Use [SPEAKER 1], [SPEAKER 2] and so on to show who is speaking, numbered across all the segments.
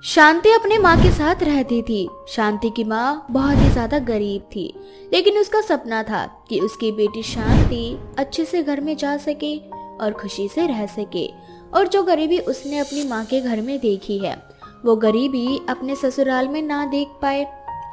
[SPEAKER 1] शांति अपने माँ के साथ रहती थी। शांति की माँ बहुत ही ज्यादा गरीब थी, लेकिन उसका सपना था कि उसकी बेटी शांति अच्छे से घर में जा सके और खुशी से रह सके। और जो गरीबी उसने अपनी माँ के घर में देखी है, वो गरीबी अपने ससुराल में ना देख पाए।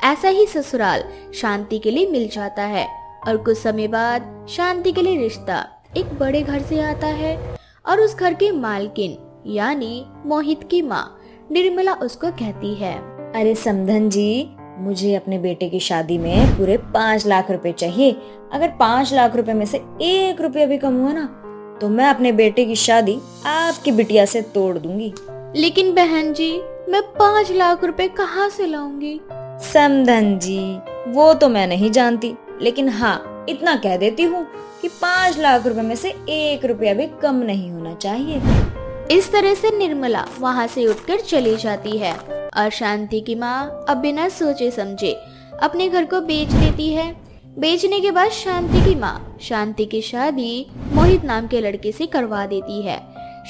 [SPEAKER 1] ऐसा ही ससुराल शांति के लिए मिल जाता है और कुछ समय बाद शांति के लिए रिश्ता एक बड़े घर से आता है और उस घर की मालकिन यानी मोहित की माँ निर्मला उसको कहती है,
[SPEAKER 2] अरे समधन जी, मुझे अपने बेटे की शादी में पूरे 5 लाख रुपए चाहिए। अगर 5 लाख रुपए में से 1 रुपया भी कम हुआ ना, तो मैं अपने बेटे की शादी आपकी बिटिया से तोड़ दूंगी।
[SPEAKER 1] लेकिन बहन जी, मैं 5 लाख रुपए कहाँ से लाऊंगी?
[SPEAKER 2] समधन जी, वो तो मैं नहीं जानती, लेकिन हाँ इतना कह देती हूँ कि 5 लाख रुपए में से 1 रुपया भी कम नहीं होना चाहिए।
[SPEAKER 1] इस तरह से निर्मला वहाँ से उठकर चली जाती है और शांति की माँ अब बिना सोचे समझे अपने घर को बेच देती है। बेचने के बाद शांति की माँ शांति की शादी मोहित नाम के लड़के से करवा देती है।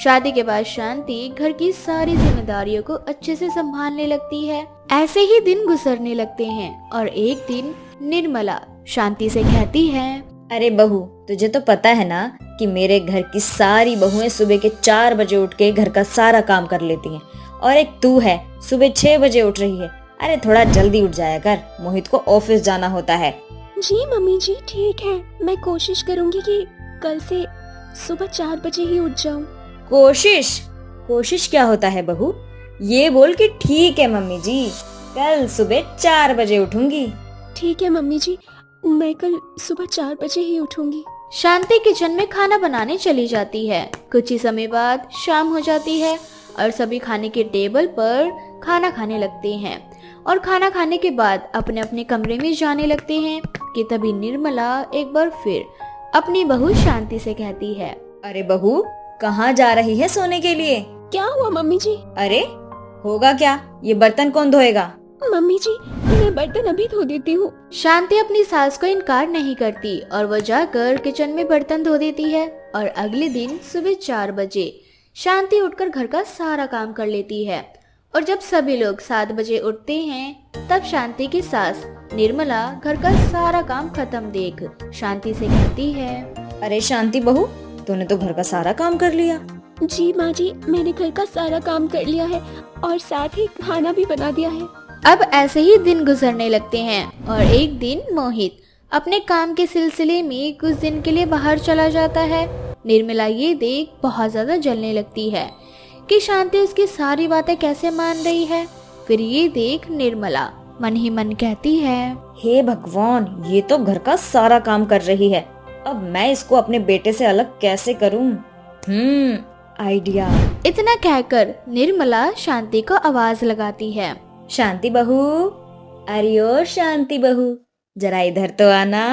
[SPEAKER 1] शादी के बाद शांति घर की सारी जिम्मेदारियों को अच्छे से संभालने लगती है। ऐसे ही दिन गुजरने लगते हैं और एक दिन निर्मला शांति से कहती है,
[SPEAKER 2] अरे बहू, तुझे तो पता है ना कि मेरे घर की सारी बहुएं सुबह के 4 बजे उठ के घर का सारा काम कर लेती हैं, और एक तू है सुबह 6 बजे उठ रही है। अरे थोड़ा जल्दी उठ जाया कर, मोहित को ऑफिस जाना होता है।
[SPEAKER 3] जी मम्मी जी, ठीक है, मैं कोशिश करूंगी कि कल से सुबह 4 बजे ही उठ जाऊं।
[SPEAKER 2] कोशिश क्या होता है बहू? ये बोल कि ठीक है मम्मी जी, कल सुबह 4 बजे उठूंगी।
[SPEAKER 3] ठीक है मम्मी जी, मैं कल सुबह 4 बजे ही उठूंगी।
[SPEAKER 1] शांति किचन में खाना बनाने चली जाती है। कुछ ही समय बाद शाम हो जाती है और सभी खाने के टेबल पर खाना खाने लगते हैं और खाना खाने के बाद अपने अपने कमरे में जाने लगते हैं कि तभी निर्मला एक बार फिर अपनी बहू शांति से कहती है,
[SPEAKER 2] अरे बहू, कहाँ जा रही है सोने के लिए?
[SPEAKER 3] क्या हुआ मम्मी जी?
[SPEAKER 2] अरे होगा क्या, ये बर्तन कौन धोएगा?
[SPEAKER 3] मम्मी जी, मैं बर्तन अभी धो देती हूँ।
[SPEAKER 1] शांति अपनी सास को इनकार नहीं करती और वो जाकर किचन में बर्तन धो देती है। और अगले दिन सुबह 4 बजे शांति उठकर घर का सारा काम कर लेती है। और जब सभी लोग 7 बजे उठते हैं, तब शांति की सास निर्मला घर का सारा काम खत्म देख शांति से कहती है,
[SPEAKER 2] अरे शांति बहू, तूने तो घर का सारा काम कर लिया।
[SPEAKER 3] जी माँ जी, मैंने घर का सारा काम कर लिया है और साथ ही खाना भी बना दिया है।
[SPEAKER 1] अब ऐसे ही दिन गुजरने लगते हैं और एक दिन मोहित अपने काम के सिलसिले में कुछ दिन के लिए बाहर चला जाता है। निर्मला ये देख बहुत ज्यादा जलने लगती है कि शांति उसकी सारी बातें कैसे मान रही है। फिर ये देख निर्मला मन ही मन कहती है,
[SPEAKER 2] हे भगवान, ये तो घर का सारा काम कर रही है, अब मैं इसको अपने बेटे से अलग कैसे करूं? आइडिया।
[SPEAKER 1] इतना कहकर निर्मला शांति को आवाज लगाती है,
[SPEAKER 2] शांति बहू, अरे ओ शांति बहू, जरा इधर तो आना।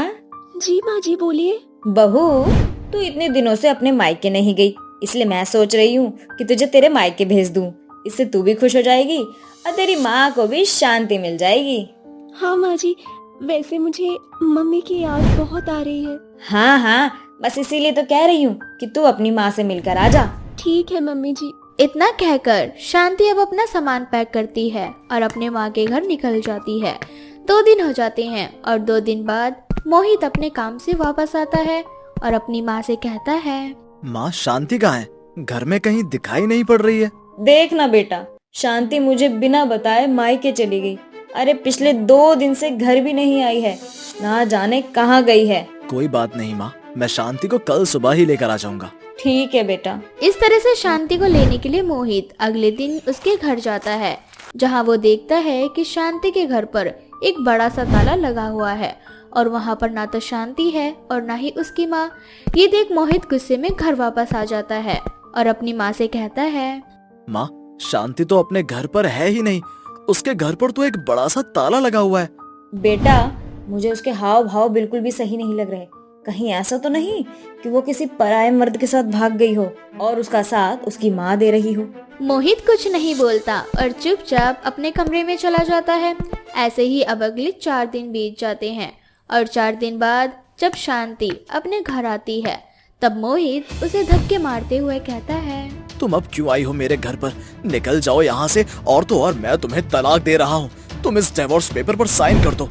[SPEAKER 3] जी माँ जी, बोलिए।
[SPEAKER 2] बहू, तू इतने दिनों से अपने मायके नहीं गई, इसलिए मैं सोच रही हूँ कि तुझे तेरे मायके भेज दूँ। इससे तू भी खुश हो जाएगी और तेरी माँ को भी शांति मिल जाएगी।
[SPEAKER 3] हाँ माँ जी, वैसे मुझे मम्मी की याद बहुत आ रही है।
[SPEAKER 2] हाँ, बस इसीलिए तो कह रही हूँ कि तू अपनी माँ से मिलकर आ जा।
[SPEAKER 3] ठीक है मम्मी जी।
[SPEAKER 1] इतना कहकर शांति अब अपना सामान पैक करती है और अपने माँ के घर निकल जाती है। 2 दिन हो जाते हैं और 2 दिन बाद मोहित अपने काम से वापस आता है और अपनी माँ से कहता है,
[SPEAKER 4] माँ शांति कहाँ है? घर में कहीं दिखाई नहीं पड़ रही है।
[SPEAKER 2] देख ना बेटा, शांति मुझे बिना बताए मायके चली गई। अरे पिछले 2 दिन से घर भी नहीं आई है, ना जाने कहाँ गई है।
[SPEAKER 4] कोई बात नहीं माँ, मैं शांति को कल सुबह ही लेकर आ जाऊंगा।
[SPEAKER 2] ठीक है बेटा।
[SPEAKER 1] इस तरह से शांति को लेने के लिए मोहित अगले दिन उसके घर जाता है, जहाँ वो देखता है कि शांति के घर पर एक बड़ा सा ताला लगा हुआ है और वहाँ पर ना तो शांति है और ना ही उसकी माँ। ये देख मोहित गुस्से में घर वापस आ जाता है और अपनी माँ से कहता है,
[SPEAKER 4] माँ, शांति तो अपने घर पर है ही नहीं, उसके घर पर तो एक बड़ा सा ताला लगा हुआ है।
[SPEAKER 2] बेटा, मुझे उसके हाव भाव बिल्कुल भी सही नहीं लग रहे। कहीं ऐसा तो नहीं कि वो किसी पराये मर्द के साथ भाग गई हो और उसका साथ उसकी माँ दे रही हो।
[SPEAKER 1] मोहित कुछ नहीं बोलता और चुपचाप अपने कमरे में चला जाता है। ऐसे ही अब अगले 4 दिन बीत जाते हैं और 4 दिन बाद जब शांति अपने घर आती है, तब मोहित उसे धक्के मारते हुए कहता है,
[SPEAKER 4] तुम अब क्यों आई हो मेरे घर पर? निकल जाओ यहाँ से, और तो और मैं तुम्हें तलाक दे रहा हूँ। तुम इस डिवोर्स पेपर पर साइन कर दो।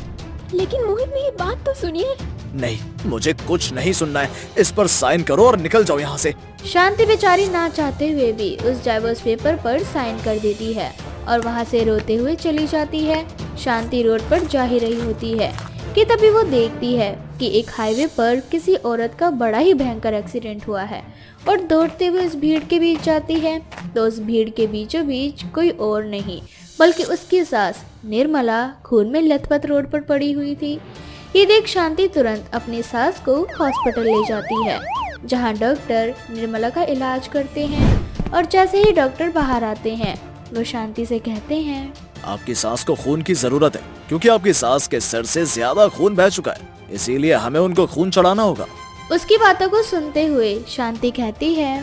[SPEAKER 3] लेकिन मोहित मेरी बात तो सुनिए।
[SPEAKER 4] नहीं, मुझे कुछ नहीं सुनना है। इस पर साइन करो और निकल जाओ यहाँ से।
[SPEAKER 1] शांति बेचारी ना चाहते हुए भी उस डाइवोर्स पेपर पर साइन कर देती है और वहाँ से रोते हुए चली जाती है। शांति रोड पर जा ही रही होती है कि तभी वो देखती है कि एक हाईवे पर किसी औरत का बड़ा ही भयंकर एक्सीडेंट हुआ है और दौड़ते हुए उस भीड़ के बीच जाती है। तो उस भीड़ के बीचों बीच कोई और नहीं बल्कि उसकी सास निर्मला खून में लथपथ रोड पर पड़ी हुई थी। ये देख शांति तुरंत अपनी सास को हॉस्पिटल ले जाती है, जहां डॉक्टर निर्मला का इलाज करते हैं। और जैसे ही डॉक्टर बाहर आते हैं वो शांति से कहते हैं,
[SPEAKER 4] आपकी सास को खून की जरूरत है, क्योंकि आपकी सास के सिर से ज्यादा खून बह चुका है, इसीलिए हमें उनको खून चढ़ाना होगा।
[SPEAKER 1] उसकी बातों को सुनते हुए शांति कहती है,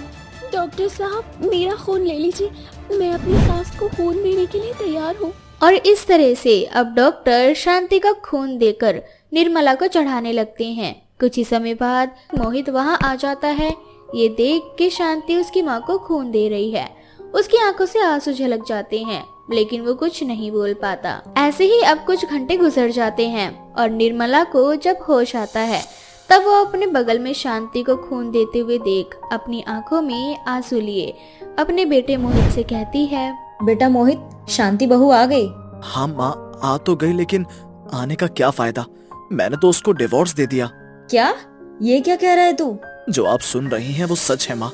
[SPEAKER 3] डॉक्टर साहब मेरा खून ले लीजिए, मैं अपनी सास को खून देने के लिए तैयार हूँ।
[SPEAKER 1] और इस तरह से अब डॉक्टर शांति का खून देकर निर्मला को चढ़ाने लगते हैं। कुछ ही समय बाद मोहित वहां आ जाता है। ये देख के शांति उसकी माँ को खून दे रही है। उसकी आंखों से आंसू झलक जाते हैं, लेकिन वो कुछ नहीं बोल पाता। ऐसे ही अब कुछ घंटे गुजर जाते हैं और निर्मला को जब होश आता है तब वो अपने बगल में शांति को खून देते हुए देख अपनी आंखों में आंसू लिए अपने बेटे मोहित से कहती है,
[SPEAKER 2] बेटा मोहित, शांति बहू आ गई।
[SPEAKER 4] हाँ माँ, आ तो गई, लेकिन आने का क्या फायदा? मैंने तो उसको डिवोर्स दे दिया।
[SPEAKER 2] क्या? ये क्या कह रहा है तू?
[SPEAKER 4] जो आप सुन रही हैं वो सच है माँ।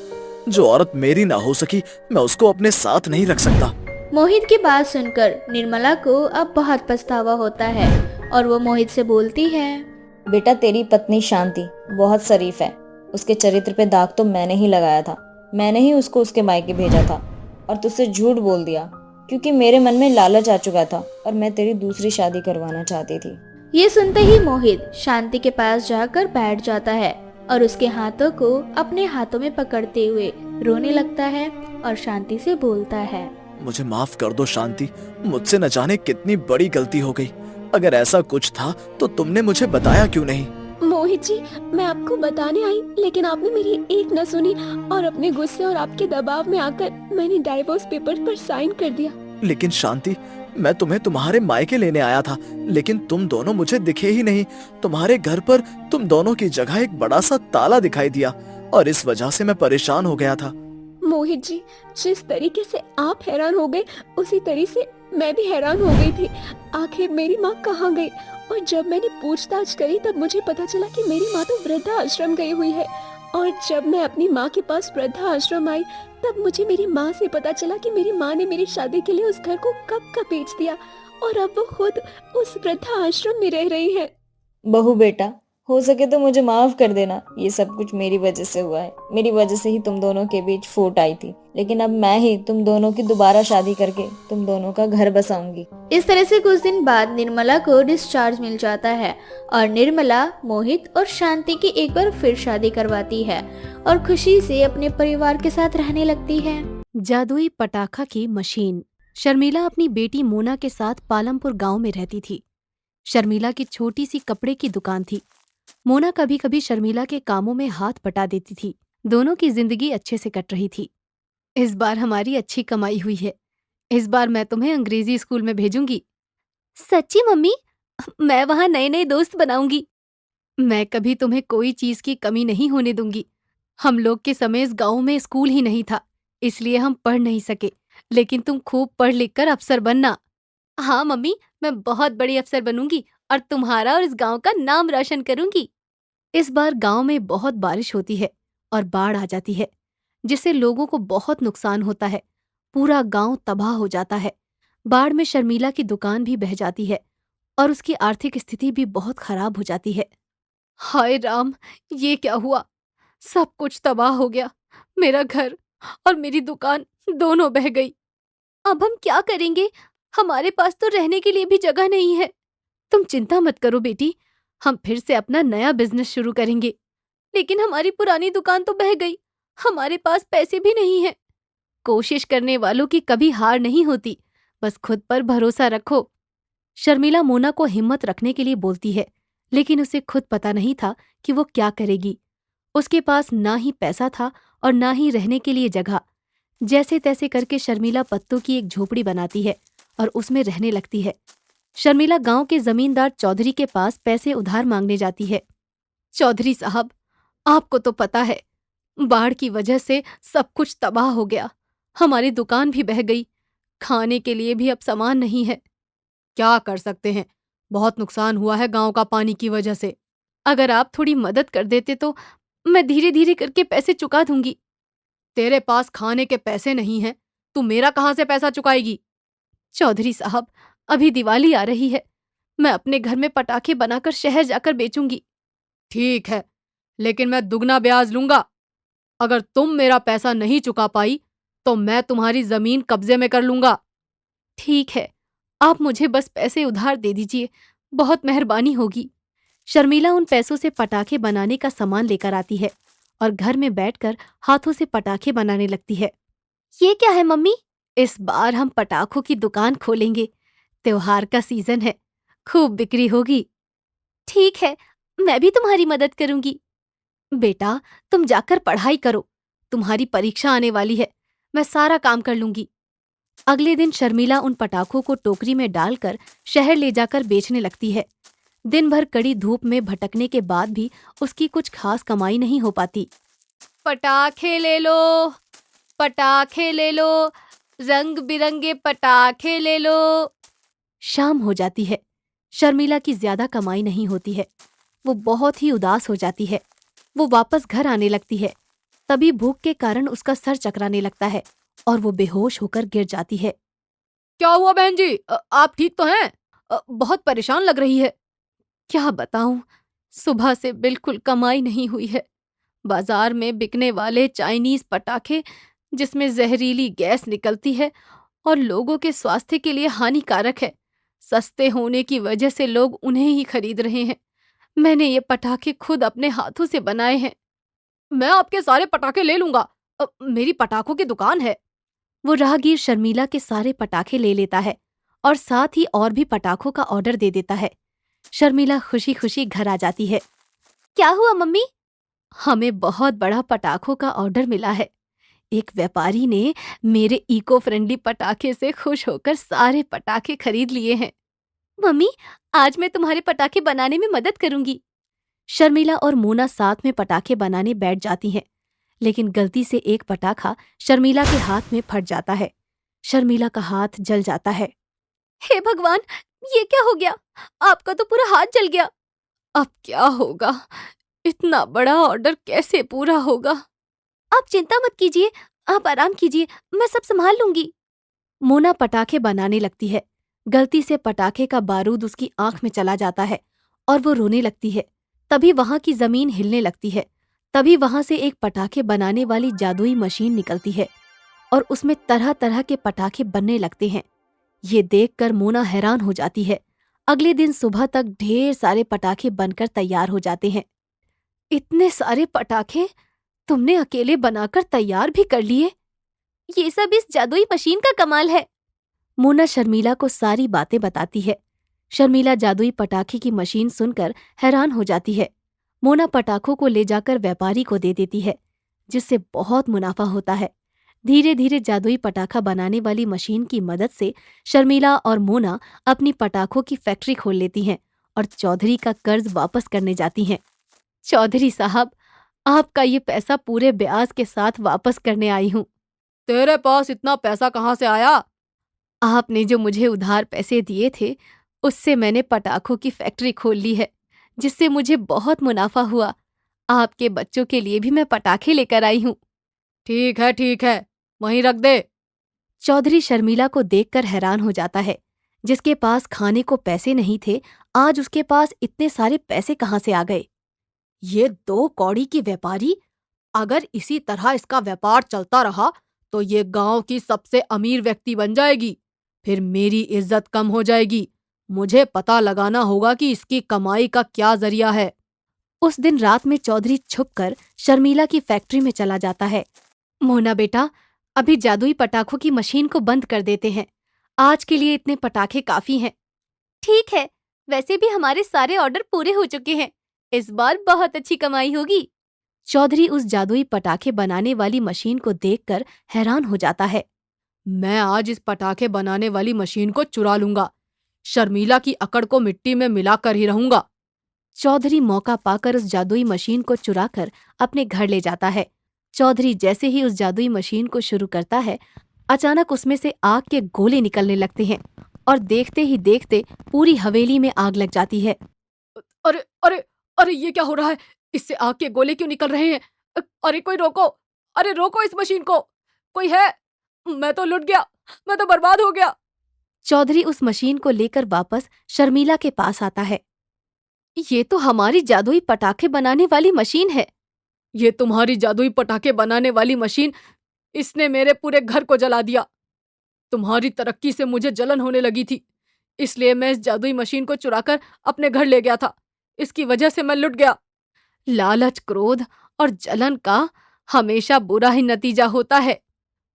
[SPEAKER 4] जो औरत मेरी ना हो सकी, मैं उसको अपने साथ नहीं रख सकता।
[SPEAKER 1] मोहित की बात सुनकर निर्मला को अब बहुत पछतावा होता है और वो मोहित से बोलती है,
[SPEAKER 2] बेटा तेरी पत्नी शांति बहुत शरीफ है। उसके चरित्र पे दाग तो मैंने ही लगाया था। मैंने ही उसको उसके मायके भेजा था और तुझसे झूठ बोल दिया, क्योंकि मेरे मन में लालच आ चुका था और मैं तेरी दूसरी शादी करवाना चाहती थी।
[SPEAKER 1] ये सुनते ही मोहित शांति के पास जाकर बैठ जाता है और उसके हाथों को अपने हाथों में पकड़ते हुए रोने लगता है और शांति से बोलता है,
[SPEAKER 4] मुझे माफ कर दो शांति, मुझसे न जाने कितनी बड़ी गलती हो गई। अगर ऐसा कुछ था तो तुमने मुझे बताया क्यों नहीं?
[SPEAKER 3] मोहित जी, मैं आपको बताने आई, लेकिन आपने मेरी एक न सुनी और अपने गुस्से और आपके दबाव में आकर मैंने डाइवोर्स पेपर पर साइन कर दिया।
[SPEAKER 4] लेकिन शांति, मैं तुम्हें तुम्हारे मायके लेने आया था, लेकिन तुम दोनों मुझे दिखे ही नहीं। तुम्हारे घर पर तुम दोनों की जगह एक बड़ा सा ताला दिखाई दिया और इस वजह से मैं परेशान हो गया था।
[SPEAKER 3] मोहित जी, जिस तरीके से आप हैरान हो गए उसी तरीके से मैं भी हैरान हो गई थी। आखिर मेरी माँ कहाँ गई? और जब मैंने पूछताछ करी तब मुझे पता चला कि मेरी माँ तो वृद्धा आश्रम गई हुई है। और जब मैं अपनी माँ के पास वृद्धा आश्रम आई तब मुझे मेरी माँ से पता चला कि मेरी माँ ने मेरी शादी के लिए उस घर को कब का बेच दिया और अब वो खुद उस वृद्धा आश्रम में रह रही है।
[SPEAKER 2] बहू बेटा, हो सके तो मुझे माफ कर देना। ये सब कुछ मेरी वजह से हुआ है। मेरी वजह से ही तुम दोनों के बीच फूट आई थी, लेकिन अब मैं ही तुम दोनों की दोबारा शादी करके तुम दोनों का घर बसाऊंगी।
[SPEAKER 1] इस तरह से कुछ दिन बाद निर्मला को डिस्चार्ज मिल जाता है और निर्मला मोहित और शांति की एक बार फिर शादी करवाती है और खुशी से अपने परिवार के साथ रहने लगती है।
[SPEAKER 5] जादुई पटाखा की मशीन। शर्मिला अपनी बेटी मोना के साथ पालमपुर गांव में रहती थी। शर्मिला की छोटी सी कपड़े की दुकान थी। मोना कभी कभी शर्मिला के कामों में हाथ बटा देती थी। दोनों की जिंदगी अच्छे से कट रही थी। इस बार हमारी अच्छी कमाई हुई है। इस बार मैं तुम्हें अंग्रेजी स्कूल में भेजूंगी। सच्ची मम्मी? मैं वहां नए नए दोस्त बनाऊंगी। मैं कभी तुम्हें कोई चीज की कमी नहीं होने दूंगी। हम लोग के समय इस गांव में स्कूल ही नहीं था, इसलिए हम पढ़ नहीं सके, लेकिन तुम खूब पढ़ लिख कर अफसर बनना। हाँ मम्मी, मैं बहुत बड़ी अफसर बनूंगी और तुम्हारा और इस गांव का नाम रोशन करूंगी। इस बार गांव में बहुत बारिश होती है और बाढ़ आ जाती है, जिससे लोगों को बहुत नुकसान होता है। पूरा गांव तबाह हो जाता है। बाढ़ में शर्मिला की दुकान भी बह जाती है और उसकी आर्थिक स्थिति भी बहुत खराब हो जाती है। हाय राम, ये क्या हुआ? सब कुछ तबाह हो गया। मेरा घर और मेरी दुकान दोनों बह गई। अब हम क्या करेंगे? हमारे पास तो रहने के लिए भी जगह नहीं है। तुम चिंता मत करो बेटी, हम फिर से अपना नया बिजनेस शुरू करेंगे। लेकिन हमारी पुरानी दुकान तो बह गई, हमारे पास पैसे भी नहीं है। कोशिश करने वालों की कभी हार नहीं होती, बस खुद पर भरोसा रखो। शर्मिला मोना को हिम्मत रखने के लिए बोलती है, लेकिन उसे खुद पता नहीं था कि वो क्या करेगी। उसके पास ना ही पैसा था और ना ही रहने के लिए जगह। जैसे तैसे करके शर्मिला पत्तों की एक झोपड़ी बनाती है और उसमें रहने लगती है। शर्मिला गांव के जमींदार चौधरी के पास पैसे उधार मांगने जाती है। चौधरी साहब, आपको तो पता है, बाढ़ की वजह से सब कुछ तबाह हो गया। हमारी दुकान भी बह गई। खाने के लिए भी अब सामान नहीं है। क्या कर सकते हैं, बहुत नुकसान हुआ है गांव का पानी की वजह से। अगर आप थोड़ी मदद कर देते तो मैं धीरे धीरे करके पैसे चुका दूंगी। तेरे पास खाने के पैसे नहीं हैं, तू मेरा कहाँ से पैसा चुकाएगी? चौधरी साहब, अभी दिवाली आ रही है। मैं अपने घर में पटाखे बनाकर शहर जाकर बेचूंगी। ठीक है, लेकिन मैं दुगना ब्याज लूंगा। अगर तुम मेरा पैसा नहीं चुका पाई तो मैं तुम्हारी जमीन कब्जे में कर लूंगा। ठीक है, आप मुझे बस पैसे उधार दे दीजिए, बहुत मेहरबानी होगी। शर्मिला उन पैसों से पटाखे बनाने का सामान लेकर आती है और घर में बैठकर हाथों से पटाखे बनाने लगती है। ये क्या है मम्मी? इस बार हम पटाखों की दुकान खोलेंगे। त्योहार का सीजन है, खूब बिक्री होगी। ठीक है, मैं भी तुम्हारी मदद करूंगी। बेटा, तुम जाकर पढ़ाई करो, तुम्हारी परीक्षा आने वाली है। मैं सारा काम कर लूंगी। अगले दिन शर्मिला उन पटाखों को टोकरी में डालकर शहर ले जाकर बेचने लगती है। दिन भर कड़ी धूप में भटकने के बाद भी उसकी कुछ खास कमाई नहीं हो पाती। पटाखे ले लो, पटाखे ले लो, रंग बिरंगे पटाखे ले लो। शाम हो जाती है। शर्मिला की ज्यादा कमाई नहीं होती है। वो बहुत ही उदास हो जाती है। वो वापस घर आने लगती है। तभी भूख के कारण उसका सर चकराने लगता है और वो बेहोश होकर गिर जाती है। क्या हुआ बहन जी, आप ठीक तो हैं? बहुत परेशान लग रही है। क्या बताऊं, सुबह से बिल्कुल कमाई नहीं हुई है। बाजार में बिकने वाले चाइनीज पटाखे जिसमें जहरीली गैस निकलती है और लोगों के स्वास्थ्य के लिए हानिकारक है, सस्ते होने की वजह से लोग उन्हें ही खरीद रहे हैं। मैंने ये पटाखे खुद अपने हाथों से बनाए हैं। मैं आपके सारे पटाखे ले लूंगा, मेरी पटाखों की दुकान है। वो राहगीर शर्मिला के सारे पटाखे ले लेता है और साथ ही और भी पटाखों का ऑर्डर दे देता है। शर्मिला खुशी खुशी घर आ जाती है। क्या हुआ मम्मी? हमें बहुत बड़ा पटाखों का ऑर्डर मिला है। एक व्यापारी ने मेरे इको फ्रेंडली पटाखे से खुश होकर सारे पटाखे खरीद लिए हैं। मम्मी, आज मैं तुम्हारे पटाखे बनाने में मदद करूंगी। शर्मिला और मोना साथ में पटाखे बनाने बैठ जाती हैं, लेकिन गलती से एक पटाखा शर्मिला के हाथ में फट जाता है। शर्मिला का हाथ जल जाता है। हे भगवान, ये क्या हो गया? आपका तो पूरा हाथ जल गया। अब क्या होगा? इतना बड़ा ऑर्डर कैसे पूरा होगा? आप चिंता मत कीजिए, आप आराम कीजिए, मैं सब संभाल लूंगी। मोना पटाखे बनाने लगती है। गलती से पटाखे का बारूद उसकी आंख में चला जाता है और वो रोने लगती है। तभी वहां की जमीन हिलने लगती है। तभी वहां से एक पटाखे बनाने वाली जादुई मशीन निकलती है और उसमें तरह तरह के पटाखे बनने लगते हैं। ये देखकर मोना हैरान हो जाती है। अगले दिन सुबह तक ढेर सारे पटाखे बनकर तैयार हो जाते हैं। इतने सारे पटाखे तुमने अकेले बनाकर तैयार भी कर लिए? ये सब इस जादुई मशीन का कमाल है। मोना शर्मिला को सारी बातें बताती है। शर्मिला जादुई पटाखे की मशीन सुनकर हैरान हो जाती है। मोना पटाखों को ले जाकर व्यापारी को दे देती है, जिससे बहुत मुनाफा होता है। धीरे धीरे जादुई पटाखा बनाने वाली मशीन की मदद से शर्मिला और मोना अपनी पटाखों की फैक्ट्री खोल लेती हैं और चौधरी का कर्ज वापस करने जाती हैं। चौधरी साहब, आपका ये पैसा पूरे ब्याज के साथ वापस करने आई हूँ। तेरे पास इतना पैसा कहाँ से आया? आपने जो मुझे उधार पैसे दिए थे, उससे मैंने पटाखों की फैक्ट्री खोल ली है, जिससे मुझे बहुत मुनाफा हुआ। आपके बच्चों के लिए भी मैं पटाखे लेकर आई हूँ। ठीक है, वहीं रख दे। चौधरी शर्मिला को देखकर हैरान हो जाता है। जिसके पास खाने को पैसे नहीं थे, आज उसके पास इतने सारे पैसे कहाँ से आ गए? ये 2 कौड़ी की व्यापारी, अगर इसी तरह इसका व्यापार चलता रहा तो ये गांव की सबसे अमीर व्यक्ति बन जाएगी। फिर मेरी इज्जत कम हो जाएगी। मुझे पता लगाना होगा कि इसकी कमाई का क्या जरिया है। उस दिन रात में चौधरी छुपकर शर्मिला की फैक्ट्री में चला जाता है। मोना बेटा, अभी जादुई पटाखों की मशीन को बंद कर देते हैं। आज के लिए इतने पटाखे काफी हैं। ठीक है, वैसे भी हमारे सारे ऑर्डर पूरे हो चुके हैं। इस बार बहुत अच्छी कमाई होगी। चौधरी उस जादुई पटाखे बनाने वाली मशीन को देखकर हैरान हो जाता है। मैं आज इस पटाखे बनाने वाली मशीन को चुरा लूंगा। शर्मिला की अकड़ को मिट्टी में मिलाकर ही रहूंगा। चौधरी मौका पाकर उस जादुई मशीन को चुराकर अपने घर ले जाता है। चौधरी जैसे ही उस जादुई मशीन को शुरू करता है, अचानक उसमें से आग के गोले निकलने लगते हैं और देखते ही देखते पूरी हवेली में आग लग जाती है। अरे अरे अरे, ये क्या हो रहा है? इससे आग के गोले क्यों निकल रहे हैं? अरे कोई रोको! अरे रोको इस मशीन को! कोई है? मैं तो लुट गया, मैं तो बर्बाद हो गया। चौधरी उस मशीन को लेकर वापस शर्मिला के पास आता है। ये तो हमारी जादुई पटाखे बनाने वाली मशीन है। ये तुम्हारी जादुई पटाखे बनाने वाली मशीन, इसने मेरे पूरे घर को जला दिया। तुम्हारी तरक्की से मुझे जलन होने लगी थी, इसलिए मैं इस जादुई मशीन को चुराकर अपने घर ले गया था। इसकी वजह से मैं लुट गया। लालच, क्रोध और जलन का हमेशा बुरा ही नतीजा होता है।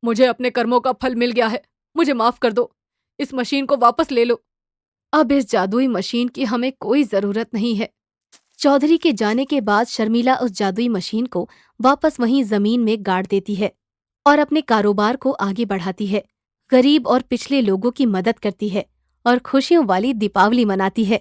[SPEAKER 5] मुझे अपने कर्मों का फल मिल गया है, मुझे माफ कर दो। इस मशीन को वापस ले लो। अब इस जादुई मशीन की हमें कोई जरूरत नहीं है। चौधरी के जाने के बाद शर्मिला उस जादुई मशीन को वापस वहीं जमीन में गाड़ देती है और अपने कारोबार को आगे बढ़ाती है। गरीब और पिछले लोगों की मदद करती है और खुशियों वाली दीपावली मनाती है।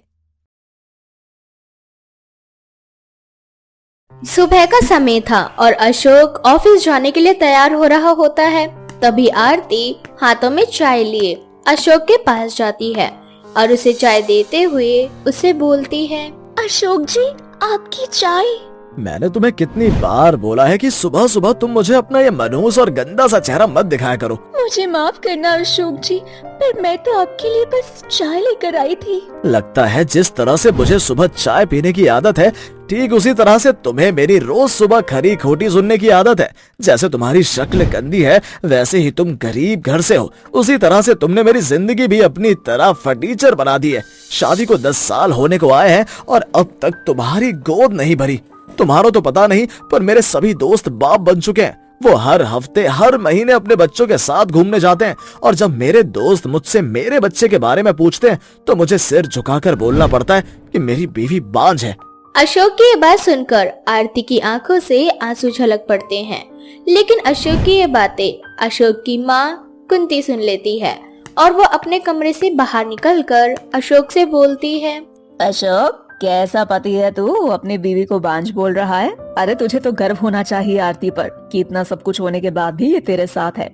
[SPEAKER 1] सुबह का समय था और अशोक ऑफिस जाने के लिए तैयार हो रहा होता है। तभी आरती हाथों में चाय लिए अशोक के पास जाती है और उसे चाय देते हुए उसे बोलती है,
[SPEAKER 3] अशोक जी, आपकी चाय।
[SPEAKER 4] मैंने तुम्हें कितनी बार बोला है कि सुबह सुबह तुम मुझे अपना ये मनहूस और गंदा सा चेहरा मत दिखाया करो।
[SPEAKER 3] मुझे माफ करना अशोक जी, पर मैं तो आपके लिए बस चाय लेकर आई थी।
[SPEAKER 4] लगता है जिस तरह से मुझे सुबह चाय पीने की आदत है, ठीक उसी तरह से तुम्हें मेरी रोज सुबह खरी खोटी सुनने की आदत है। जैसे तुम्हारी शक्ल गंदी है, वैसे ही तुम गरीब घर से हो, उसी तरह से तुमने मेरी जिंदगी भी अपनी तरह फर्नीचर बना दी है। शादी को 10 साल होने को आए हैं और अब तक तुम्हारी गोद नहीं भरी। तुम्हारा तो पता नहीं, पर मेरे सभी दोस्त बाप बन चुके हैं। वो हर हफ्ते हर महीने अपने बच्चों के साथ घूमने जाते हैं और जब मेरे दोस्त मुझसे मेरे बच्चे के बारे में पूछते हैं तो मुझे सिर झुकाकर बोलना पड़ता है कि मेरी बीवी बांझ है।
[SPEAKER 1] अशोक की ये बात सुनकर आरती की आंखों से आंसू झलक पड़ते हैं। लेकिन अशोक की ये बातें अशोक की माँ कुंती सुन लेती है और वो अपने कमरे से बाहर निकलकर अशोक से बोलती है,
[SPEAKER 3] अशोक, कैसा पति है तू, अपनी बीवी को बांझ बोल रहा है? अरे तुझे तो गर्व होना चाहिए आरती पर कि इतना सब कुछ होने के बाद भी ये तेरे साथ है।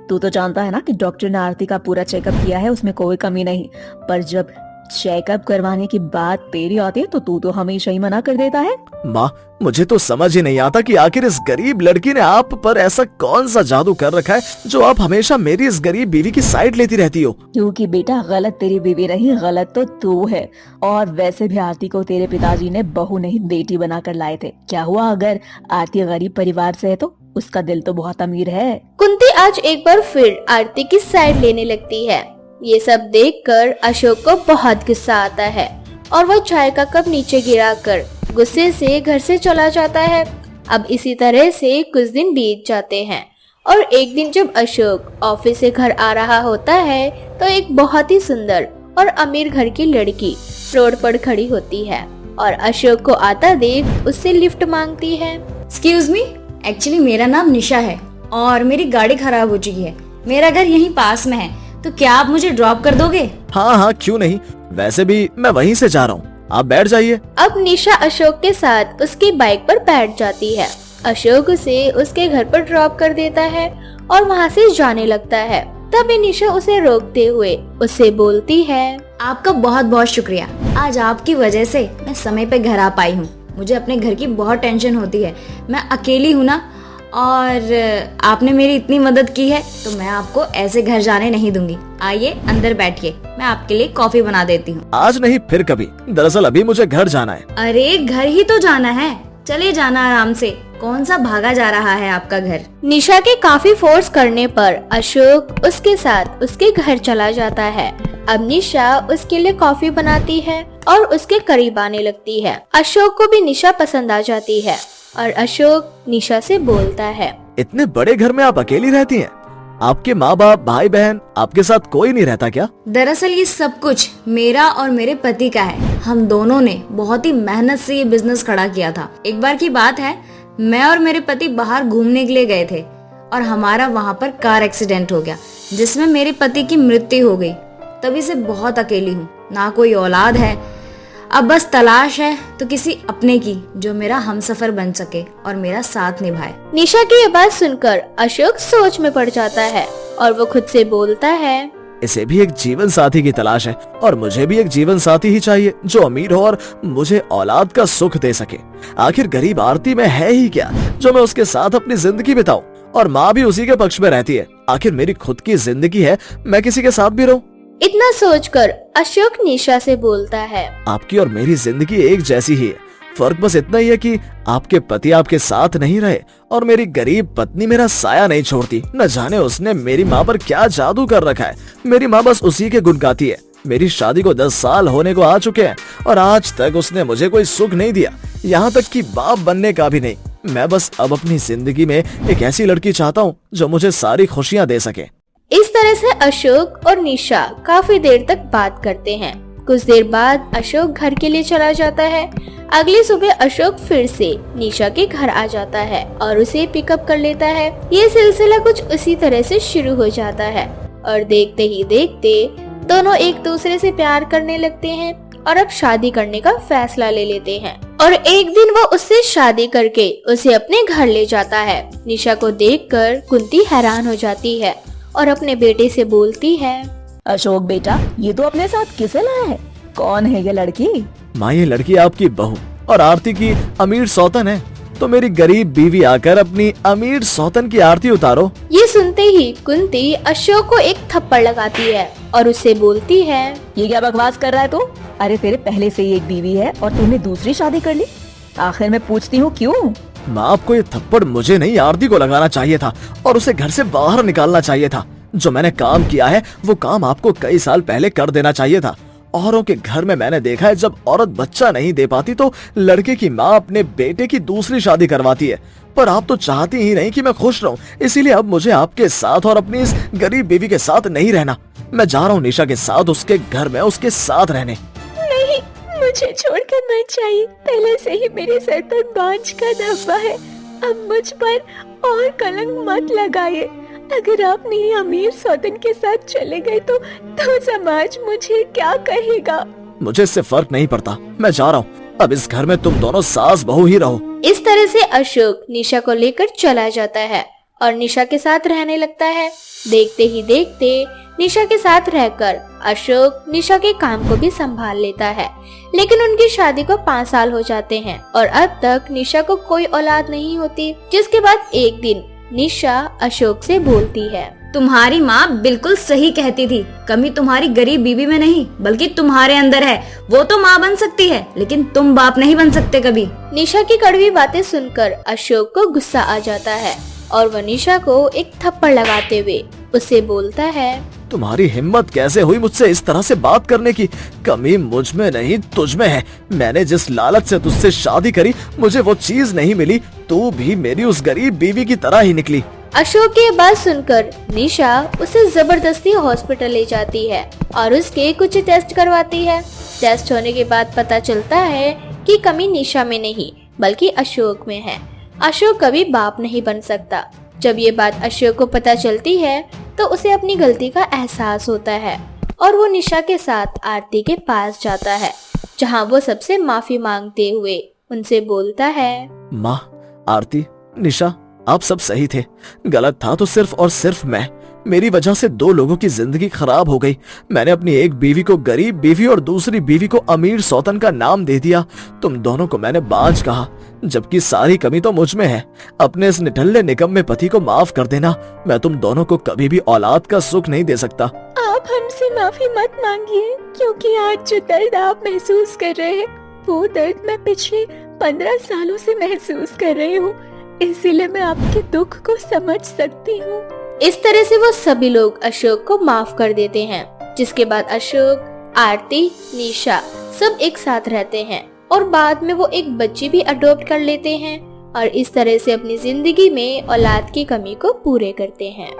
[SPEAKER 3] तू तो जानता है ना कि डॉक्टर ने आरती का पूरा चेकअप किया है, उसमें कोई कमी नहीं। पर जब चेकअप करवाने की बात तेरी आती है तो तू तो हमेशा ही मना कर देता है।
[SPEAKER 4] माँ, मुझे तो समझ ही नहीं आता कि आखिर इस गरीब लड़की ने आप पर ऐसा कौन सा जादू कर रखा है जो आप हमेशा मेरी इस गरीब बीवी की साइड लेती रहती हो।
[SPEAKER 3] क्योंकि बेटा, गलत तेरी बीवी रही, गलत तो तू है। और वैसे भी आरती को तेरे पिताजी ने बहू नहीं बेटी बनाकर लाए थे। क्या हुआ अगर आरती गरीब परिवार से है तो? उसका दिल तो बहुत अमीर है।
[SPEAKER 1] कुंती आज एक बार फिर आरती की साइड लेने लगती है। ये सब देखकर अशोक को बहुत गुस्सा आता है और वो चाय का कप नीचे गिराकर गुस्से से घर से चला जाता है। अब इसी तरह से कुछ दिन बीत जाते हैं और एक दिन जब अशोक ऑफिस से घर आ रहा होता है तो एक बहुत ही सुंदर और अमीर घर की लड़की रोड पर खड़ी होती है और अशोक को आता देख उससे लिफ्ट मांगती है।
[SPEAKER 2] एक्सक्यूज मी, एक्चुअली मेरा नाम निशा है और मेरी गाड़ी खराब हो चुकी है। मेरा घर यहीं पास में है, तो क्या आप मुझे ड्रॉप कर दोगे?
[SPEAKER 4] हाँ हाँ, क्यों नहीं, वैसे भी मैं वहीं से जा रहा हूँ, आप बैठ जाइए।
[SPEAKER 1] अब निशा अशोक के साथ उसकी बाइक पर बैठ जाती है। अशोक उसे उसके घर पर ड्रॉप कर देता है और वहाँ से जाने लगता है। तभी निशा उसे रोकते हुए उससे बोलती है,
[SPEAKER 2] आपका बहुत बहुत शुक्रिया। आज आपकी वजह से मैं समय पे घर आ पाई हूँ। मुझे अपने घर की बहुत टेंशन होती है, मैं अकेली हूँ ना, और आपने मेरी इतनी मदद की है तो मैं आपको ऐसे घर जाने नहीं दूंगी। आइए अंदर बैठिए, मैं आपके लिए कॉफी बना देती हूँ।
[SPEAKER 4] आज नहीं फिर कभी, दरअसल अभी मुझे घर जाना है।
[SPEAKER 2] अरे घर ही तो जाना है, चले जाना आराम से। कौन सा भागा जा रहा है आपका घर?
[SPEAKER 1] निशा के काफी फोर्स करने पर अशोक उसके साथ उसके घर चला जाता है। अब निशा उसके लिए कॉफी बनाती है और उसके करीब आने लगती है। अशोक को भी निशा पसंद आ जाती है और अशोक निशा से बोलता है,
[SPEAKER 4] इतने बड़े घर में आप अकेली रहती हैं? आपके माँ बाप, भाई बहन, आपके साथ कोई नहीं रहता क्या?
[SPEAKER 2] दरअसल ये सब कुछ मेरा और मेरे पति का है। हम दोनों ने बहुत ही मेहनत से ये बिजनेस खड़ा किया था। एक बार की बात है, मैं और मेरे पति बाहर घूमने के लिए गए थे और हमारा वहां पर कार एक्सीडेंट हो गया जिसमें मेरे पति की मृत्यु हो गई। तभी से बहुत अकेली हूँ, ना कोई औलाद है। अब बस तलाश है तो किसी अपने की जो मेरा हमसफर बन सके और मेरा साथ निभाए।
[SPEAKER 1] निशा की ये बात सुनकर अशोक सोच में पड़ जाता है और वो खुद से बोलता है,
[SPEAKER 4] इसे भी एक जीवन साथी की तलाश है और मुझे भी एक जीवन साथी ही चाहिए जो अमीर हो और मुझे औलाद का सुख दे सके। आखिर गरीब आरती में है ही क्या जो मैं उसके साथ अपनी जिंदगी बिताऊं, और माँ भी उसी के पक्ष में रहती है। आखिर मेरी खुद की जिंदगी है, मैं किसी के साथ भी रहूं।
[SPEAKER 1] इतना सोचकर अशोक निशा से बोलता है,
[SPEAKER 4] आपकी और मेरी जिंदगी एक जैसी ही है, फर्क बस इतना ही है कि आपके पति आपके साथ नहीं रहे और मेरी गरीब पत्नी मेरा साया नहीं छोड़ती। न जाने उसने मेरी माँ पर क्या जादू कर रखा है, मेरी माँ बस उसी के गुण गाती है। मेरी शादी को 10 साल होने को आ चुके हैं और आज तक उसने मुझे कोई सुख नहीं दिया, यहाँ तक कि बाप बनने का भी नहीं। मैं बस अब अपनी जिंदगी में एक ऐसी लड़की चाहता हूँ जो मुझे सारी खुशियाँ दे सके।
[SPEAKER 1] इस तरह से अशोक और निशा काफी देर तक बात करते हैं। कुछ देर बाद अशोक घर के लिए चला जाता है। अगली सुबह अशोक फिर से निशा के घर आ जाता है और उसे पिकअप कर लेता है। ये सिलसिला कुछ उसी तरह से शुरू हो जाता है और देखते ही देखते दोनों एक दूसरे से प्यार करने लगते हैं और अब शादी करने का फैसला ले लेते हैं। और एक दिन वो उससे शादी करके उसे अपने घर ले जाता है। निशा को देखकर कुंती हैरान हो जाती है और अपने बेटे से बोलती है,
[SPEAKER 3] अशोक बेटा, ये तो अपने साथ किसे लाया है? कौन है ये लड़की?
[SPEAKER 4] माँ, ये लड़की आपकी बहू और आरती की अमीर सौतन है, तो मेरी गरीब बीवी आकर अपनी अमीर सौतन की आरती उतारो।
[SPEAKER 1] ये सुनते ही कुंती अशोक को एक थप्पड़ लगाती है और उससे बोलती है,
[SPEAKER 3] ये क्या बकवास कर रहा है तू? अरे तेरे पहले से ही एक बीवी है और तूने दूसरी शादी कर ली। आखिर मैं पूछती हूँ क्यों?
[SPEAKER 4] माँ, आपको ये थप्पड़ मुझे नहीं आरती को लगाना चाहिए था और उसे घर से बाहर निकालना चाहिए था। जो मैंने काम किया है वो काम आपको कई साल पहले कर देना चाहिए था। औरों के घर में मैंने देखा है, जब औरत बच्चा नहीं दे पाती तो लड़के की माँ अपने बेटे की दूसरी शादी करवाती है, पर आप तो चाहती ही नहीं कि मैं खुश रहूं। इसीलिए अब मुझे आपके साथ और अपनी इस गरीब बीवी के साथ नहीं रहना। मैं जा रहा हूँ निशा के साथ उसके घर में उसके साथ रहने।
[SPEAKER 3] नहीं, मुझे छोड़कर मत जाइए। पहले से ही मेरे सर पर बांझ का धब्बा है। अब मुझ पर और कलंक मत लगाइए। अगर आप नहीं अमीर सौतन के साथ चले गए तो समाज मुझे क्या कहेगा?
[SPEAKER 4] मुझे इससे फर्क नहीं पड़ता, मैं जा रहा हूँ। अब इस घर में तुम दोनों सास बहू ही रहो।
[SPEAKER 1] इस तरह से अशोक निशा को लेकर चला जाता है और निशा के साथ रहने लगता है। देखते ही देखते निशा के साथ रहकर अशोक निशा के काम को भी संभाल लेता है। लेकिन उनकी शादी को 5 साल हो जाते हैं और अब तक निशा को कोई औलाद नहीं होती। जिसके बाद एक दिन निशा अशोक से बोलती है,
[SPEAKER 2] तुम्हारी माँ बिल्कुल सही कहती थी। कमी तुम्हारी गरीब बीवी में नहीं बल्कि तुम्हारे अंदर है। वो तो माँ बन सकती है लेकिन तुम बाप नहीं बन सकते कभी।
[SPEAKER 1] निशा की कड़वी बातें सुनकर अशोक को गुस्सा आ जाता है और वह निशा को एक थप्पड़ लगाते हुए उससे बोलता है,
[SPEAKER 4] तुम्हारी हिम्मत कैसे हुई मुझसे इस तरह से बात करने की? कमी मुझ में नहीं तुझ में है। मैंने जिस लालच से तुझसे शादी करी मुझे वो चीज नहीं मिली। तू भी मेरी उस गरीब बीवी की तरह ही निकली।
[SPEAKER 1] अशोक की बात सुनकर निशा उसे जबरदस्ती हॉस्पिटल ले जाती है और उसके कुछ टेस्ट करवाती है। टेस्ट होने के बाद पता चलता है कि कमी निशा में नहीं बल्कि अशोक में है। अशोक कभी बाप नहीं बन सकता। जब ये बात अशोक को पता चलती है तो उसे अपनी गलती का एहसास होता है और वो निशा के साथ आरती के पास जाता है, जहाँ वो सबसे माफी मांगते हुए उनसे बोलता है,
[SPEAKER 4] माँ, आरती, निशा, आप सब सही थे। गलत था तो सिर्फ और सिर्फ मैं। मेरी वजह से 2 लोगों की जिंदगी खराब हो गई। मैंने अपनी एक बीवी को गरीब बीवी और दूसरी बीवी को अमीर सौतन का नाम दे दिया। तुम दोनों को मैंने बाज कहा, जबकि सारी कमी तो मुझ में है। अपने इस निठल्ले निकम्मे पति को माफ कर देना। मैं तुम दोनों को कभी भी औलाद का सुख नहीं दे सकता।
[SPEAKER 3] आप हमसे माफी मत मांगिए, क्योंकि आज जो दर्द आप महसूस कर रहे हैं वो दर्द मैं पिछले 15 सालों से महसूस कर रही हूँ। इसीलिए मैं आपके दुख को समझ सकती हूँ।
[SPEAKER 1] इस तरह से वो सभी लोग अशोक को माफ कर देते हैं। जिसके बाद अशोक, आरती, निशा सब एक साथ रहते हैं और बाद में वो एक बच्ची भी अडॉप्ट कर लेते हैं और इस तरह से अपनी जिंदगी में औलाद की कमी को पूरे करते हैं।